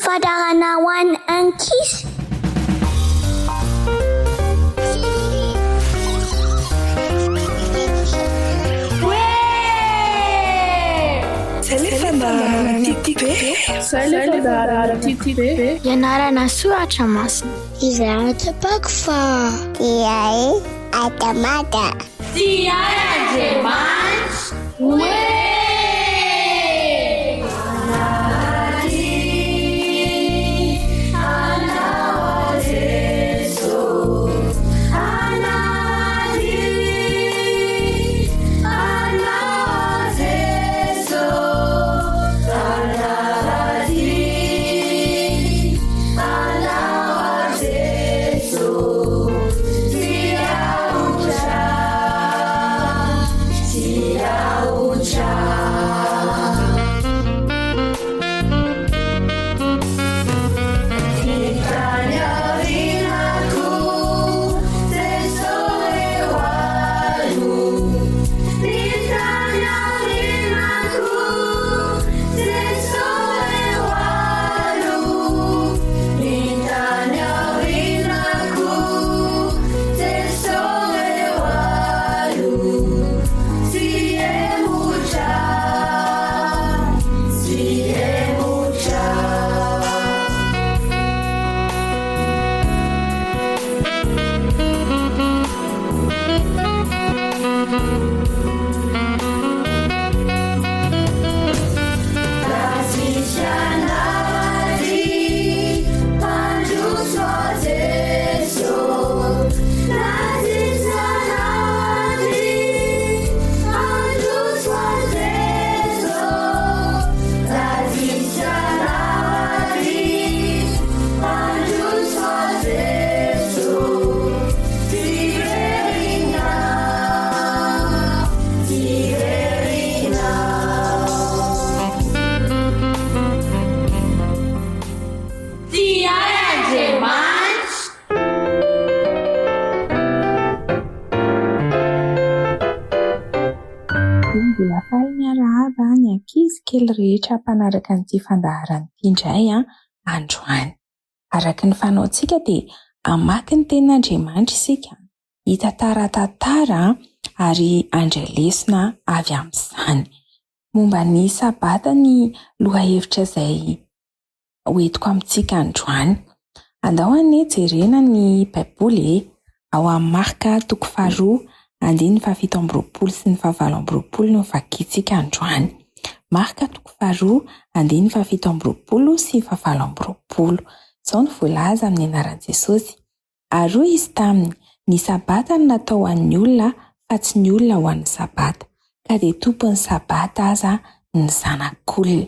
Fadarana ho an'ny ankizy. Ianarana soratra masina. Izaratra bako fa Diay Atamata. Diay Andriamanitra. Mbola faly miarahaba ny ankizy kely rehetra mpanaraka an'ity fandaharana ity indray androany. Araka ny fanaontsika dia hamaky ny tenin'Andriamanitra isika, hitantara tantara ary handray lesona avy amin'izany. Momba ny sabata ny lohahevitra izay hoentiko amintsika androany. Andao anie jerena ny Baiboly ao amin'ny Marka 2:17 sy ny 19 no vakiantsika androany. Marka 2:17 sy 19. Izao no voalaza amin'ny anaran'i Jesosy. Ary hoy izy taminy, ny sabata no natao an'ny olona fa tsy ny olona ho an'ny sabata, ka dia tompon'ny sabata aza ny zanak'olona.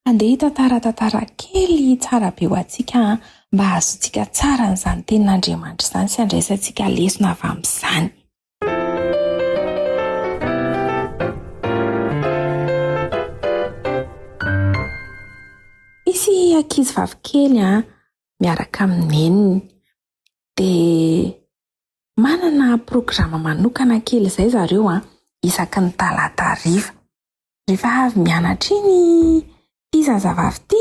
Andeha hitantara kely tsara be ho antsika mba ahazontsika tsara n'izany tenin'Andriamanitra izany sy handraisantsika lesona avy amin'izany. Isy ankizy vavikely miaraka amin'ny neniny dia manana programa manokana kely izay zareo isaky ny talata hariva. Rehefa avy mianatra iny ity zazavavy ity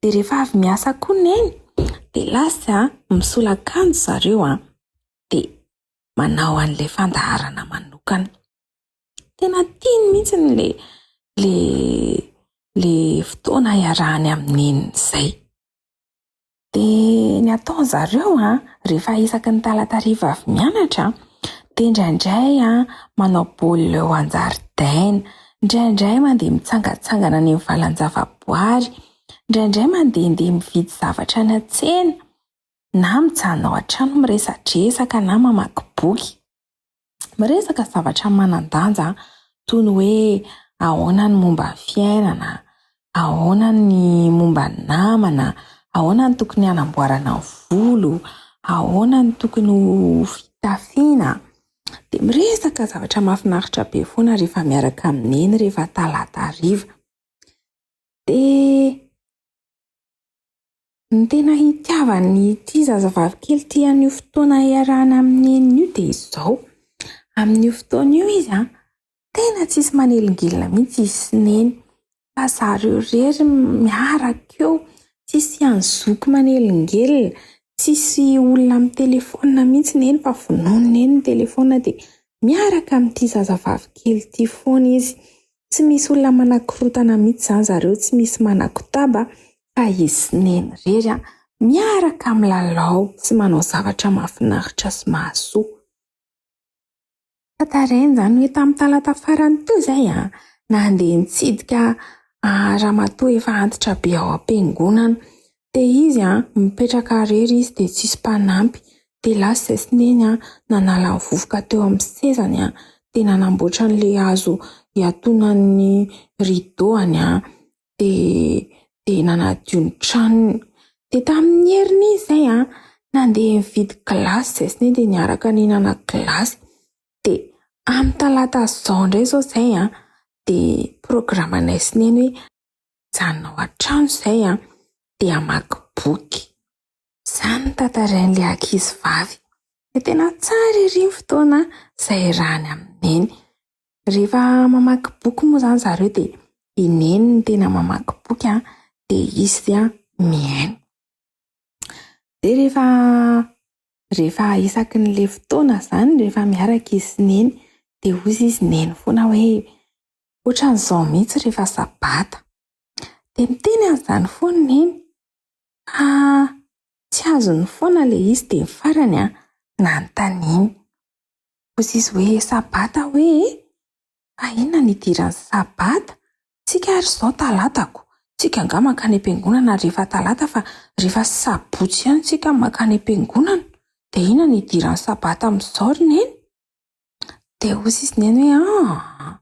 dia rehefa avy miasa koa neny dia lasa misola akanjo zareo dia manao an'ilay fandaharana manokana. Tena tiany mihitsy le fotoana iarahany amin'ny neniny izay. Dia ny atao zareo rehefa isaky ny talata hariva avy mianatra dia indraindray manao baolina eo an-jaridaina, indraindray mandeha mitsangatsangana any amin'ny valan-javaboary, indraindray mandeha mividy zavatra any an-tsena, na mijanona ao an-trano miresadresaka na mamaky boky. Miresaka zavatra manan-danja toy ny hoe ahoana ny momba ny fiainana, ahoana ny momba ny namana, ahoana ny tokony hanamboarana ny volo, ahoana ny tokony ho fitafiana. Dia miresaka zavatra mahafinaritra be foana rehefa miaraka amin'ny neny rehefa talata hariva. Dia ny tena hitiavany ity zazavavy kely ity an'io fotoana iarahana amin'ny neniny io dia izao. Amin'io fotoana io izy tena tsisy manelingelina mihitsy izy sy neny. fa zareo rery miaraka eo, tsisy anzoky manelingelina, tsisy olona amin'ny telefona mihitsy neny fa vonoiny neny ny telefona dia miaraka amin'ity zazavavy kely ity foana izy. Tsy misy olona manakorotana mihitsy izany zareo, tsy misy manakotaba fa izy neny rery miaraka milalao sy manao zavatra mahafinaritra sy mahasoa. Tantareny izany hoe tamin'ny talata farany teo izay nandeha nitsidika ramatoa efa antitra be ao am-piangonana. Dia izy mipetraka rery izy dia tsisy mpanampy. Dia lasa izay sineny nanala ny vovoka teo amin'ny sezany dia nanamboatra an'ilay hazo hiatonan'ny rideauany dia nanadio ny tranony. Dia tamin'ny heriny izay nandeha nividy gilasy izay sineny dia niaraka nihinana gilasy. Dia amin'ny talata izao indray izao izay dia programanay sineny hoe mijanona ao an-trano izay dia hamaky boky. Izany tantarain'ilay ankizy vavy. Dia tena tsara ery ny fotoana izay rany amineny. Rehefa mamaky boky moa izany zareo dia ineny no tena mamaky boky dia izy miaina. Dia rehefa isaky n'ilay fotoana izany, rehefa miaraka izy neny dia hozy izy neny foana hoe ohatran'izao mihitsy rehefa sabata. Dia miteny an'izany foana neny tsy azony foana ilay izy dia ny farany nanontaniany. Hozy izy hoe sabata hoe fa inona ny idiran'ny sabata? Tsika ary izao talatako. Tsika nga mankany am-piangonana rehefa talata fa rehefa sabotsy ihany tsika mankany am-piangonana. Dia inona ny idiran'ny sabata amin'izao ry neny? Dia hozy izy neny hoe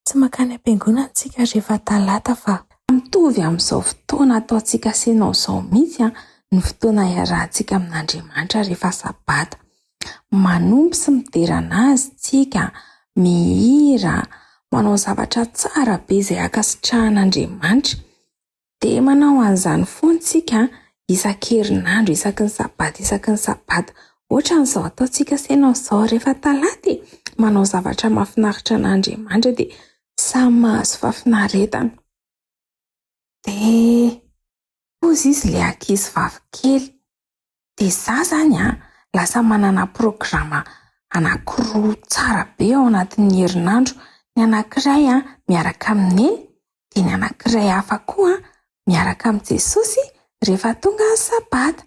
tsy mankany am-piangonana tsika rehefa talata fa mitovy amin'izao fotoana ataontsika senao izao mihitsy ny fotoana iarahantsika amin'Andriamanitra rehefa sabata. Manompo sy miderana azy tsika, mihira, manao zavatra tsara be izay ankasitrahan'Andriamanitra. Dia manao an'izany foana tsika isan-kerinandro, isaky ny sabata. Ohatran'izao ataontsika senao izao rehefa talata manao zavatra mahafinaritra an'Andriamanitra dia samy mahazo fahafinaretana. Dia hozy izy ilay ankizy vavy kely. Dia izaho izany lasa manana programa anankiroa tsara be ao anatin'ny herinandro. Ny anankiray miaraka amin'eny dia ny anankiray hafa koa miaraka amin'i Jesosy rehefa tonga ny sabata.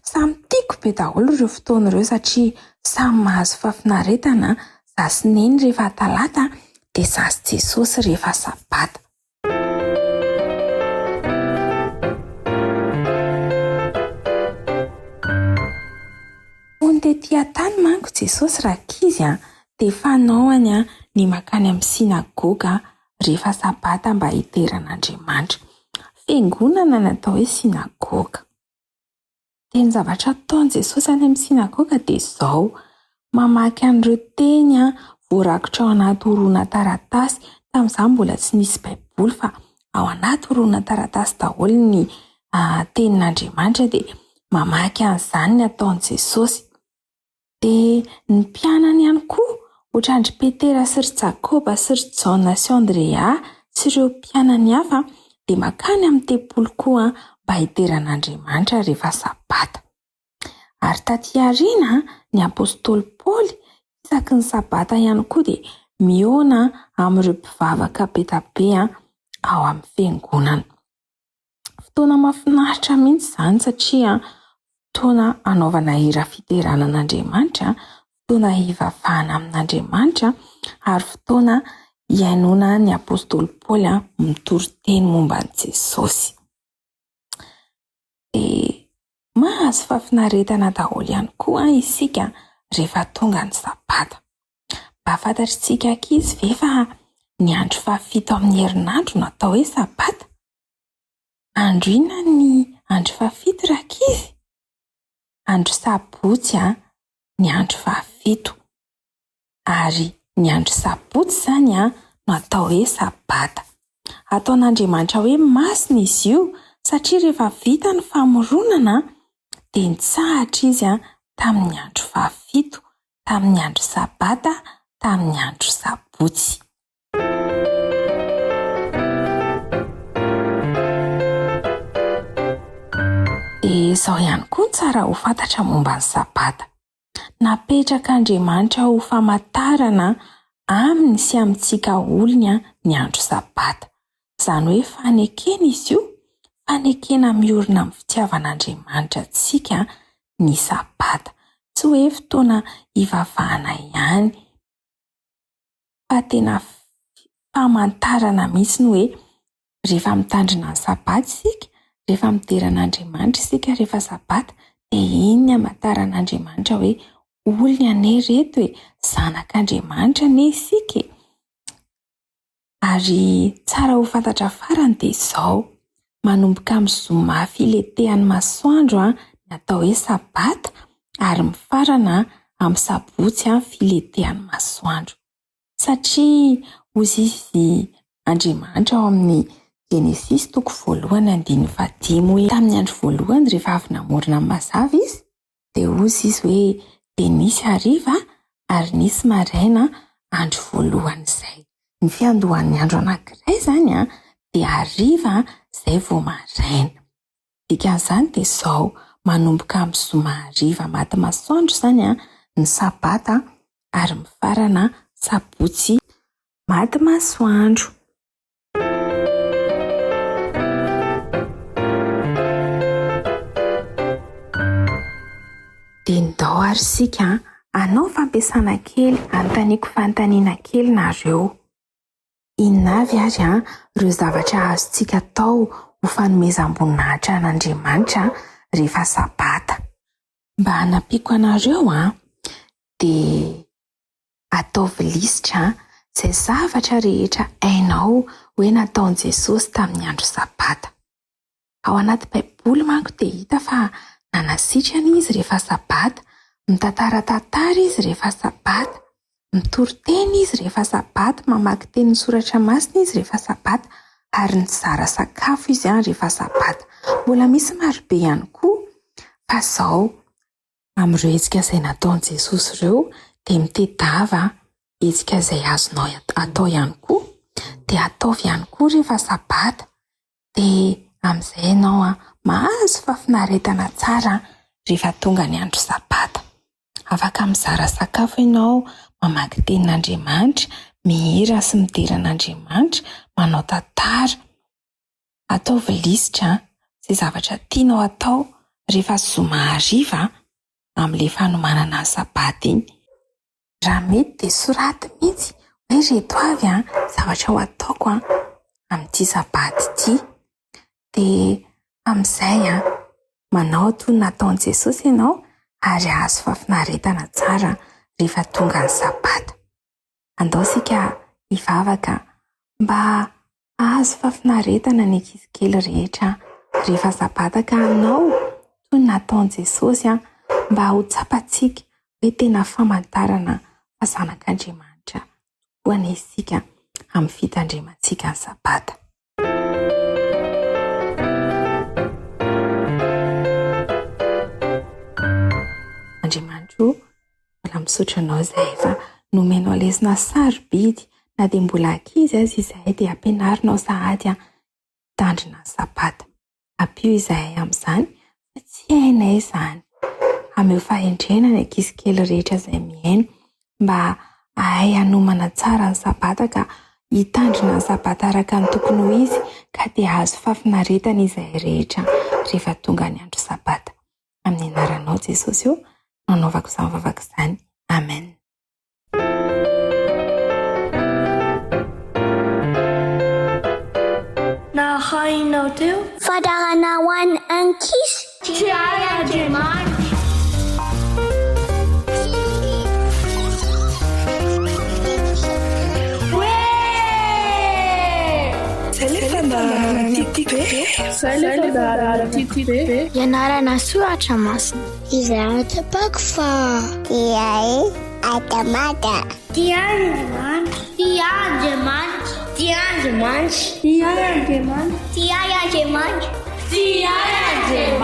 Samy tiako be daholo ireo fotoana ireo satria samy mahazo fahafinaretana. Izaho sy neny rehefa talata dia izaho sy Jesosy rehefa sabata. Tetỳ tany manko Jesosy rakizy dia fanaoany ny mankany amin'ny sinagoga rehefa sabata mba hiteran'Andriamanitra. Fiangonana natao hoe sinagoga. Dia ny zavatra ataony Jesosy any amin'ny sinagoga dia izao: mamaky an'ireo teny voarakotra ao anaty horoana taratasy. Tamin'izany mbola tsy nisy baiboly fa ao anaty horoana taratasy daholo ny tenin'Andriamanitra. Dia mamaky an'izany ny ataony Jesosy. Dia ny mpianany ihany koa, ohatrandry Petera sy ry Jakoba sy ry Jaona sy Andrea sy ireo mpianany hafa, dia makany amin'ny tempolo koa mba hiteran'Andriamanitra rehefa sabata. Ary taty aoriana ny apôstôly Paoly isaky ny sabata ihany koa dia mihaona amin'ireo mpivavaka be dia be ao amin'ny fiangonana. Fotoana mahafinaritra mihitsy izany satria fotoana anaovana hira fiteranan'Andriamanitra, fotoana hivavahana amin'Andriamanitra ary fotoana hiainona ny apôstôly Paoly mitory-teny momba an'i Jesosy. Dia mahazo fahafinaretana daholo ihany koa isika rehefa tonga ny sabata. Mba fantatritsika ankizy ve fa ny andro fahafito amin'ny herinandro no atao hoe sabata? Andro inona ny andro fahafito rakizy? Andro sabotsy ny andro fahafito. Ary ny andro sabotsy izany no atao hoe sabata. Ataon'Andriamanitra hoe masina izy io satria rehefa vita ny famoronana dia nitsahatra izy tamin'ny andro fahafito, tamin'ny andro sabata, tamin'ny andro sabotsy. izao ihany koa ny tsara ho fantatra momba ny sabata. Napetraka Andriamanitra ho famantarana aminy sy amintsika olona ny andro sabata. Izany hoe fanekena izy io, fanekena miorina amin'ny fitiavan'Andriamanitra antsika ny sabata. Tsy hoe fotoana hivavahana ihany, fa tena famantarana mihitsy ny hoe rehefa mitandrina ny sabata isika, rehefa mideran'Andriamanitra isika rehefa sabata, dia iny ny hamantaran'Andriamanitra hoe olona ane reto hoe zanak'Andriamanitra ane isika. Ary tsara ho fantatra farany dia izao, manomboka amin'ny zoma filetehan'ny masoandro ny atao hoe sabata, ary mifarana amin'ny sabotsy filetehan'ny masoandro. Satria hozy izy Andriamanitra ao amin'ny Genesis 1:1-5 hoe tamin'ny andro voalohany rehefa avy namorona amin'ny mazava izy, dia hozy izy hoe dia nisy hariva ary nisy maraina andro voalohany izay. Ny fiandohan'ny andro anankiray izany dia hariva izay vao maraina. Dikan'izany dia izao, manomboka amin'ny zoma hariva maty masoandro izany ny sabata, ary mifarana sabotsy maty masoandro. Dia ndao ary sika anao fampiasana kely, anontaniako fanontaniana kely nareo. Inona avy ary ireo zavatra azontsika atao ho fanomezam-boninahitra an'Andriamanitra rehefa sabata? Mba hanapiako anareo dia ataovy lisitra izay zavatra rehetra hainao hoe nataon'i Jesosy tamin'ny andro sabata. Ao anaty Baiboly manko dia hita fa nanasitrana izy rehefa sabata, mitantara tantara izy rehefa sabata, mitory-teny izy rehefa sabata, mamaky tenin'ny soratra masina izy rehefa sabata, ary nizara sakafo izy rehefa sabata. Mbola misy marobe ihany koa, fa izao amin'ireo hetsika izay nataon'i Jesosy ireo dia mitedava hetsika izay azonao atao ihany koa, dia ataovy ihany koa rehefa sabata. Dia amin'izay ianao mahazo fahafinaretana tsara rehefa tonga ny andro sabata. Afaka mizara sakafo ianao, mamaky tenin'Andriamanitra, mihira sy mideran'Andriamanitra, manao tantara. Ataovy lisitra izay zavatra tianao atao rehefa zoma hariva amin'ilay fanomanana ny sabata iny. Raha mety dia soraty mihitsy hoe reto avy zavatra ho ataoko amin'ity sabata ity. Dia amin'izay manao toy nataon'i Jesosy ianao, ary azo fahafinaretana tsara rehefa tonga ny sabata. Andao sika hivavaka mba azo fahafinaretana ny ankizy kely rehetra rehefa sabata, ka anao toy nataon'i Jesosy mba ho tsapantsika hoe tena famantarana fa zanak'Andriamanitra tokoa anie isika amin'ny fitandremantsika ny sabata. Andriamanitra, mbola misaotra anao izay efa nomenao lesona sarobidy, na dia mbola ankizy aza izay dia ampianarinao sahady mitandrina ny sabata. Ampio izahay amin'izany fa tsy hainay izany. Ameo fahendrena ny ankizy kely rehetra izay mihaino mba ahay hanomana tsara ny sabata, ka hitandrina ny sabata araka ny tokony ho izy, ka dia azo fahafinaretana izay rehetra rehefa tonga ny andro sabata. Amin'ny anaranao Jesosy io nanaovako izany vavaka izany. Amen. Na hainao teo Fadarana ho an'ny ankizy. tsy hay Andriamanitra. Ianarana soratra masina. Izay tapako fa iay atamata. Tiandriamanitra. Tiandriamanitra. Tiandriamanitra. Tiandriamanitra. Tiandriamanitra. Tiandriamanitra.